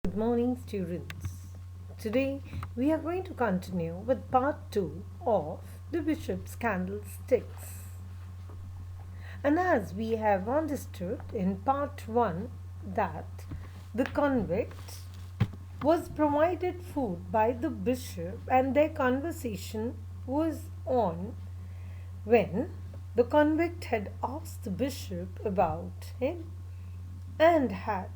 Good morning, students. Today we are going to continue with part 2 of the Bishop's Candlesticks. And as we have understood in part 1 that the convict was provided food by the bishop and their conversation was on when the convict had asked the bishop about him and had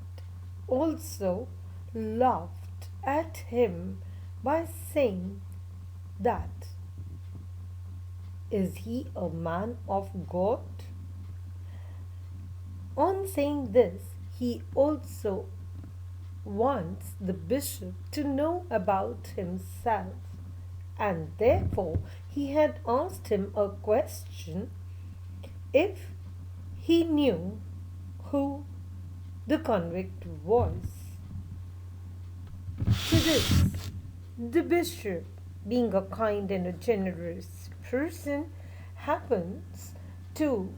also laughed at him by saying that is he a man of God? On saying this, he also wants the bishop to know about himself, and therefore he had asked him a question if he knew who the convict was. To this, the bishop, being a kind and a generous person, happens to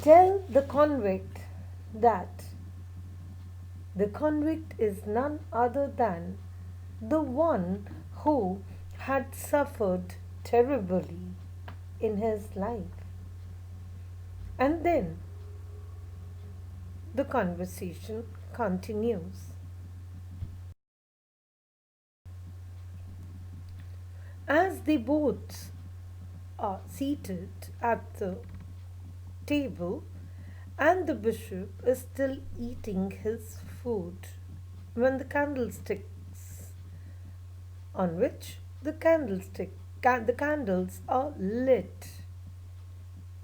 tell the convict that the convict is none other than the one who had suffered terribly in his life. And then the conversation continues. As they both are seated at the table and the bishop is still eating his food when the candlesticks on which the candles are lit,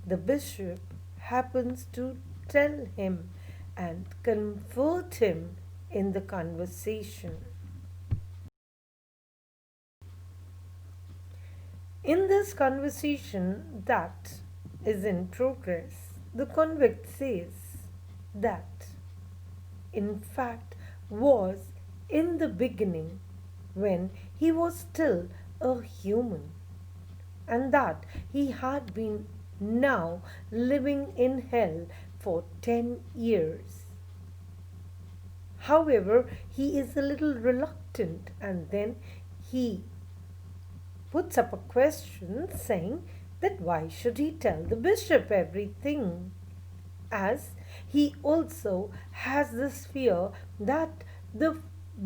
the bishop happens to tell him and comfort him in the conversation. In this conversation that is in progress, the convict says that, in fact, was in the beginning when he was still a human, and that he had been now living in hell for 10 years. However, he is a little reluctant, and then he puts up a question saying that why should he tell the bishop everything, as he also has this fear that the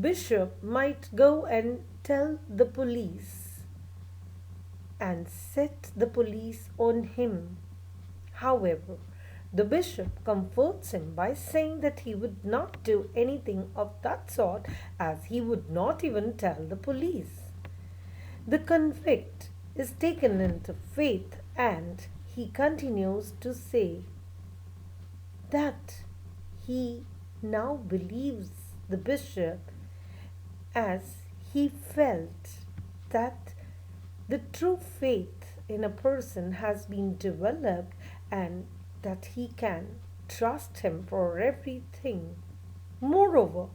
bishop might go and tell the police and set the police on him. However, the bishop comforts him by saying that he would not do anything of that sort, as he would not even tell the police. The convict is taken into faith, and he continues to say that he now believes the bishop, as he felt that the true faith in a person has been developed and that he can trust him for everything. Moreover,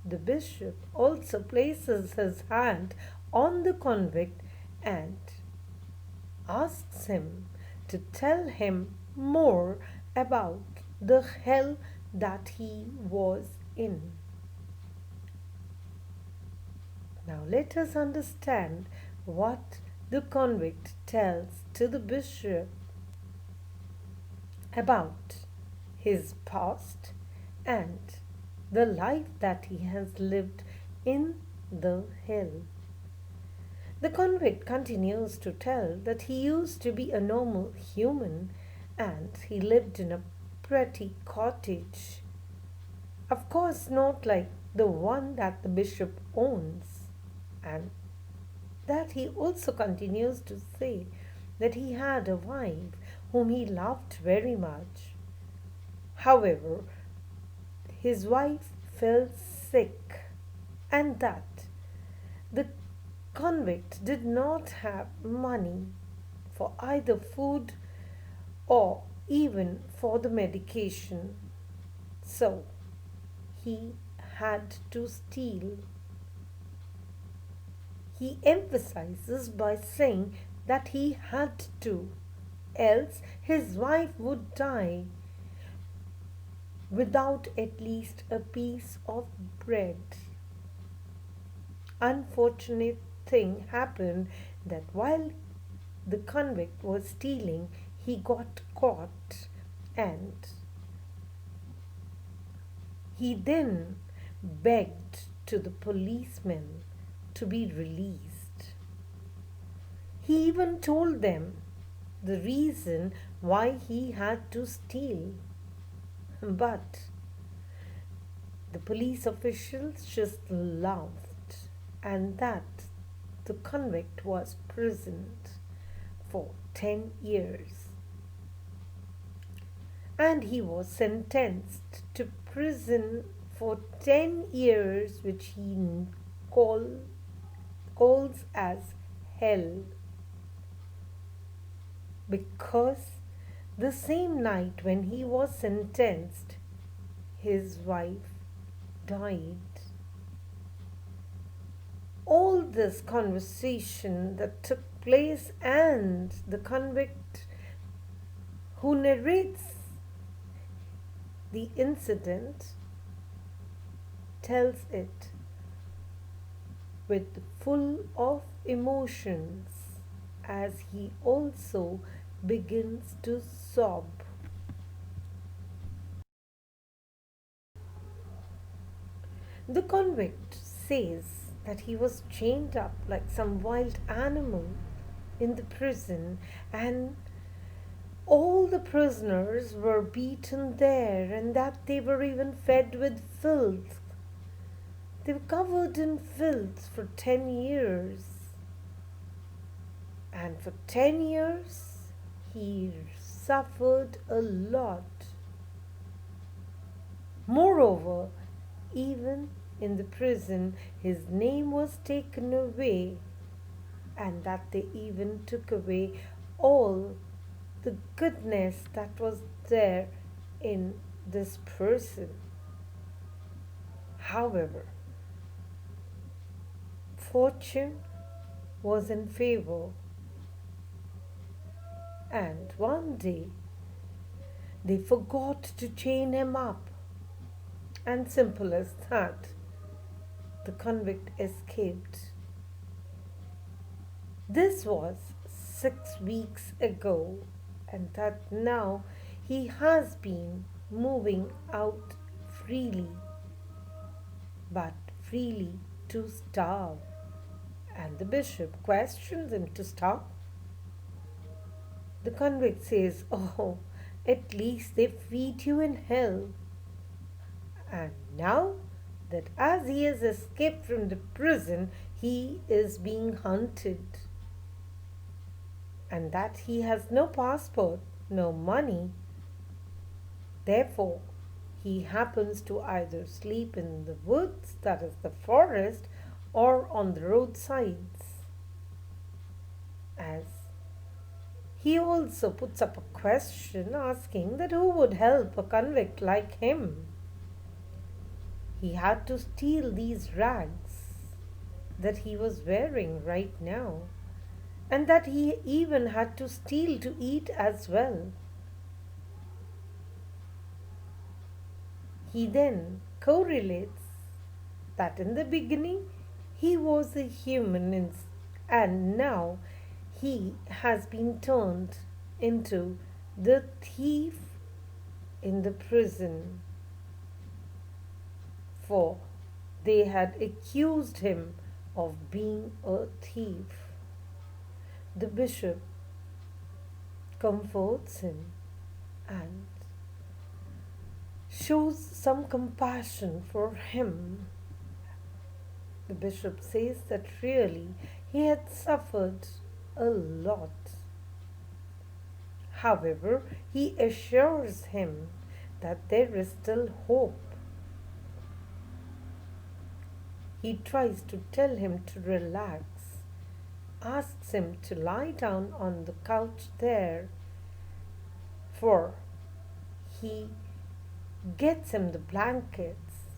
the bishop also places his hand on the convict and asks him to tell him more about the hell that he was in. Now let us understand what the convict tells to the bishop about his past and the life that he has lived in the hell. The convict continues to tell that he used to be a normal human and he lived in a pretty cottage. Of course, not like the one that the bishop owns. And that he also continues to say that he had a wife whom he loved very much. However, his wife fell sick, and that the convict did not have money for either food or even for the medication. So he had to steal. He emphasizes by saying that he had to, else his wife would die. without at least a piece of bread. Unfortunate thing happened that while the convict was stealing, he got caught, and he then begged to the policemen to be released. He even told them the reason why he had to steal. But the police officials just laughed, and that the convict was imprisoned for 10 years. And he was sentenced to prison for 10 years, which he call, calls as hell. Because the same night when he was sentenced, his wife died. All this conversation that took place, and the convict who narrates the incident tells it with full of emotions as he also begins to sob. The convict says that he was chained up like some wild animal in the prison, and all the prisoners were beaten there, and that they were even fed with filth. They were covered in filth for 10 years. And for 10 years, he suffered a lot. Moreover, even in the prison, his name was taken away, and that they even took away all the goodness that was there in this person. However, fortune was in favor, and one day they forgot to chain him up, and simple as that, the convict escaped. This was 6 weeks ago, and that now he has been moving out freely, but freely to starve. And the bishop questions him to starve. The convict says, "Oh, at least they feed you in hell." And now that as he has escaped from the prison, he is being hunted, and that he has no passport, no money. Therefore, he happens to either sleep in the woods, that is the forest, or on the roadsides. As he also puts up a question asking that who would help a convict like him? He had to steal these rags that he was wearing right now, and that he even had to steal to eat as well. He then correlates that in the beginning he was a human, and now he has been turned into the thief in the prison, for they had accused him of being a thief. The bishop comforts him and shows some compassion for him. The bishop says that really he had suffered a lot. However, he assures him that there is still hope. He tries to tell him to relax, asks him to lie down on the couch there, for he gets him the blankets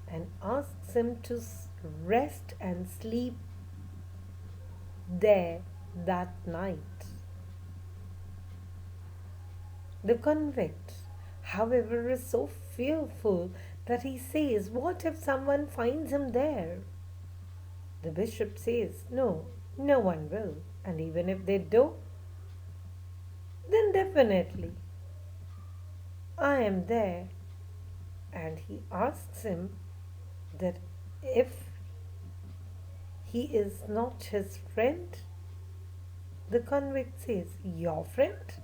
and asks him to rest and sleep there that night. The convict however, is so fearful that he says, "What if someone finds him there?" The bishop says, "No, no one will. And even if they do, then definitely I am there." And he asks him that if he is not his friend, the convict says, "Your friend?"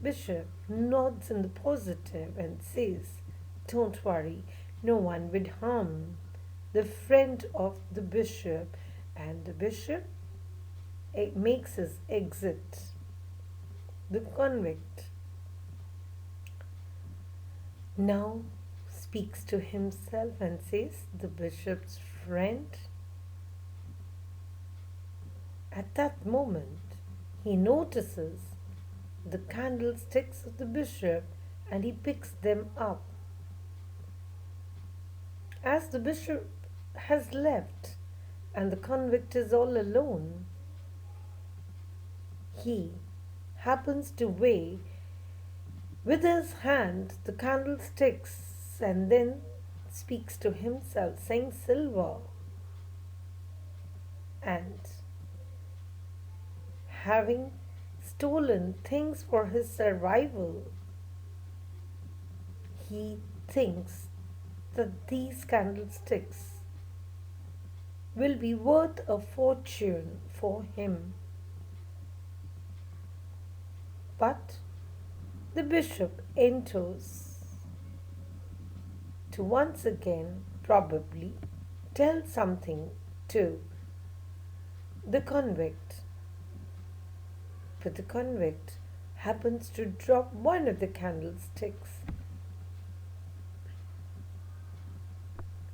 Bishop nods in the positive and says, "Don't worry, no one would harm the friend of the bishop." And the bishop makes his exit. The convict now speaks to himself and says, "The bishop's friend." At that moment, he notices the candlesticks of the bishop and he picks them up. As the bishop has left and the convict is all alone, he happens to weigh with his hand the candlesticks and then speaks to himself, saying, "Silver." And having stolen things for his survival, he thinks that these candlesticks will be worth a fortune for him. But the bishop enters to once again probably tell something to the convict. But the convict happens to drop one of the candlesticks.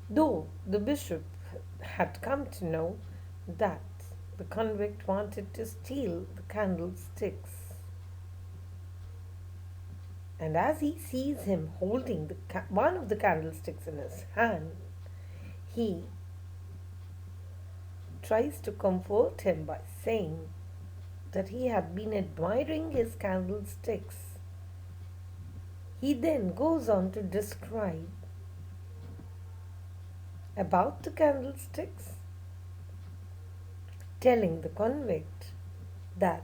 Though the bishop had come to know that the convict wanted to steal the candlesticks. And as he sees him holding one of the candlesticks in his hand, he tries to comfort him by saying that he had been admiring his candlesticks. He then goes on to describe about the candlesticks, telling the convict that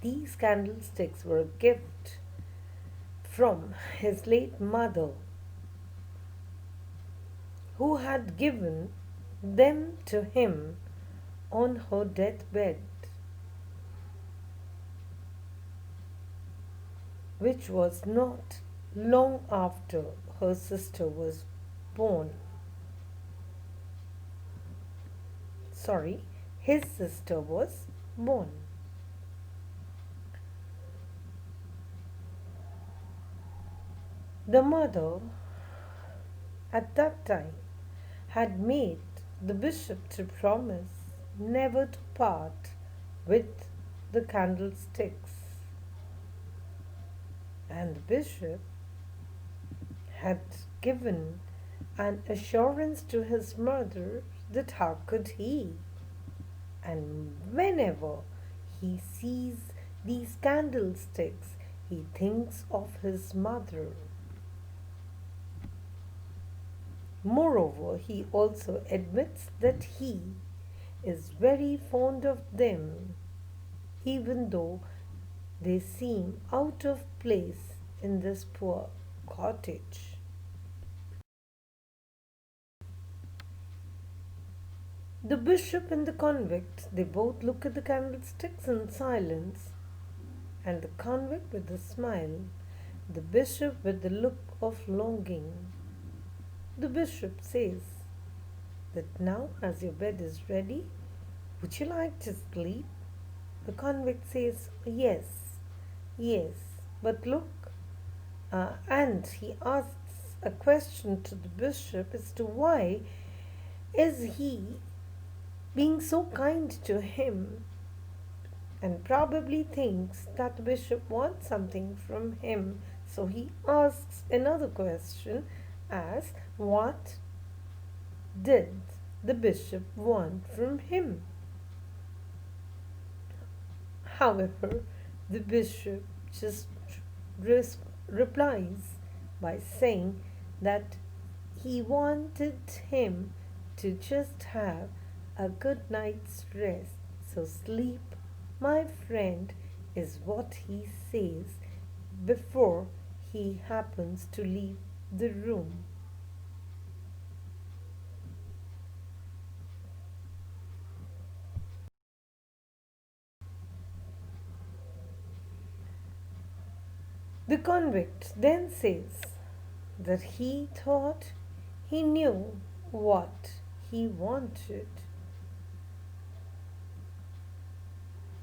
these candlesticks were a gift from his late mother, who had given them to him on her deathbed, which was not long after her sister was born. His sister was born. The mother at that time had made the bishop to promise never to part with the candlesticks. And the bishop had given an assurance to his mother that how could he? And whenever he sees these candlesticks, he thinks of his mother. Moreover, he also admits that he is very fond of them, even though they seem out of place in this poor cottage. The bishop and the convict, they both look at the candlesticks in silence, and the convict with a smile, the bishop with the look of longing. The bishop says that now, as your bed is ready, would you like to sleep? The convict says, "Yes, yes, but look," and he asks a question to the bishop as to why is he being so kind to him, and probably thinks that the bishop wants something from him. So he asks another question as what did the bishop want from him? However, the bishop just replies by saying that he wanted him to just have a good night's rest. So, sleep, my friend, is what he says before he happens to leave the room. The convict then says that he thought he knew what he wanted,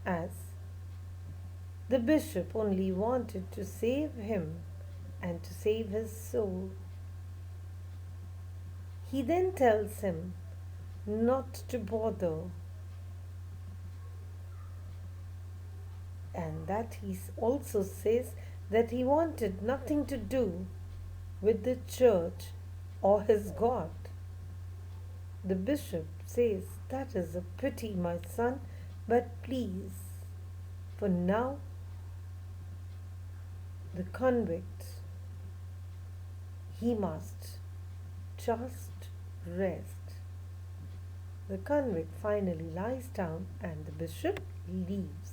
as the bishop only wanted to save him and to save his soul. He then tells him not to bother, and that he also says that he wanted nothing to do with the church or his God. The bishop says, "That is a pity, my son, but please, for now, the convict, he must just rest." The convict finally lies down and the bishop leaves.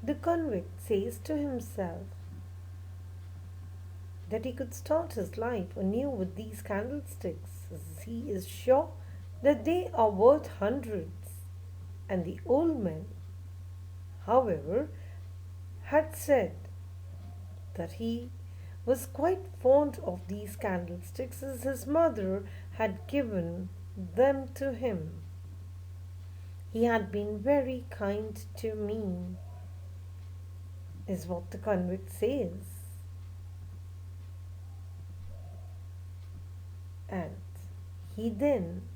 The convict says to himself that he could start his life anew with these candlesticks, as he is sure that they are worth hundreds. And the old man, however, had said that he was quite fond of these candlesticks, as his mother had given them to him. "He had been very kind to me," is what the convict says. And he then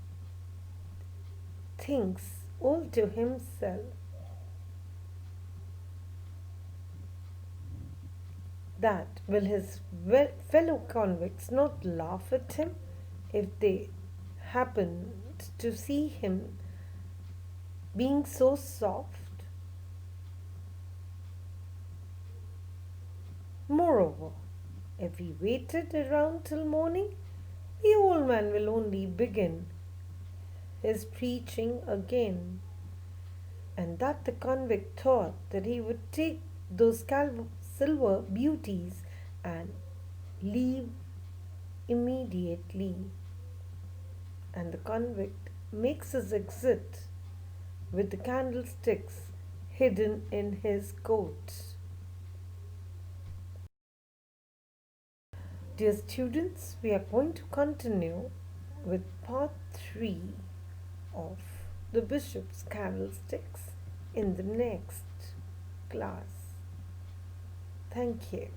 thinks all to himself that will his fellow convicts not laugh at him if they happened to see him being so soft? Moreover, if he waited around till morning, the old man will only begin his preaching again, and that the convict thought that he would take those silver beauties and leave immediately. And the convict makes his exit with the candlesticks hidden in his coat. Dear students, we are going to continue with part 3 of the bishop's candlesticks in the next class. Thank you.